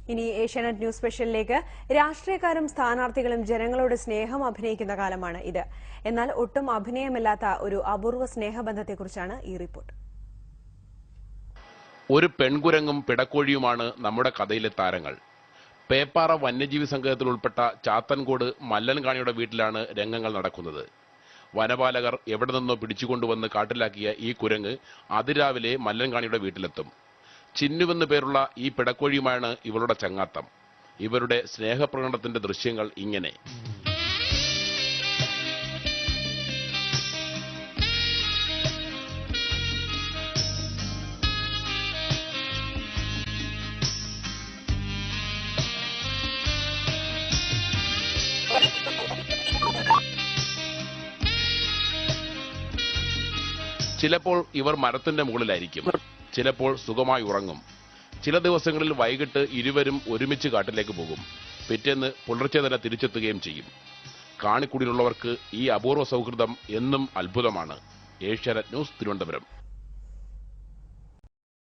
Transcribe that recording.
ഇനി ഏഷ്യാനെറ്റ് ന്യൂസ് സ്പെഷ്യലിലേക്ക്. രാഷ്ട്രീയക്കാരും സ്ഥാനാർത്ഥികളും ജനങ്ങളോട് സ്നേഹം അഭിനയിക്കുന്ന കാലമാണ് ഇത്. എന്നാൽ ഒട്ടും അഭിനയമില്ലാത്ത ഒരു അപൂർവ സ്നേഹബന്ധത്തെക്കുറിച്ചാണ് ഈ റിപ്പോർട്ട്. ഒരു പെൺകുരങ്ങും പിടക്കോഴിയുമാണ് നമ്മുടെ കഥയിലെ താരങ്ങൾ. പേപ്പാറ വന്യജീവി സംഘത്തിൽ ഉൾപ്പെട്ട ചാത്തൻകോട് മല്ലൻകാണിയുടെ വീട്ടിലാണ് രംഗങ്ങൾ നടക്കുന്നത്. വനപാലകർ എവിടെ നിന്നോ പിടിച്ചുകൊണ്ടുവന്ന് കാട്ടിലാക്കിയ ഈ കുരങ്ങ് അതിരാവിലെ മല്ലൻകാണിയുടെ വീട്ടിലെത്തും. ചിന്നുവെന്ന് പേരുള്ള ഈ പിടക്കോഴിയുമാണ് ഇവളുടെ ചങ്ങാത്തം. ഇവരുടെ സ്നേഹപ്രകടനത്തിന്റെ ദൃശ്യങ്ങൾ ഇങ്ങനെ. ചിലപ്പോൾ ഇവർ മരത്തിന്റെ മുകളിലായിരിക്കും, ചിലപ്പോൾ സുഖമായി ഉറങ്ങും. ചില ദിവസങ്ങളിൽ വൈകിട്ട് ഇരുവരും ഒരുമിച്ച് കാട്ടിലേക്ക് പോകും. പിറ്റേന്ന് പുലർച്ചെ തന്നെ തിരിച്ചെത്തുകയും ചെയ്യും. കാണിക്കുടിയിലുള്ളവർക്ക് ഈ അപൂർവ സൗഹൃദം എന്നും അത്ഭുതമാണ്. ഏഷ്യാനെറ്റ് ന്യൂസ്, തിരുവനന്തപുരം.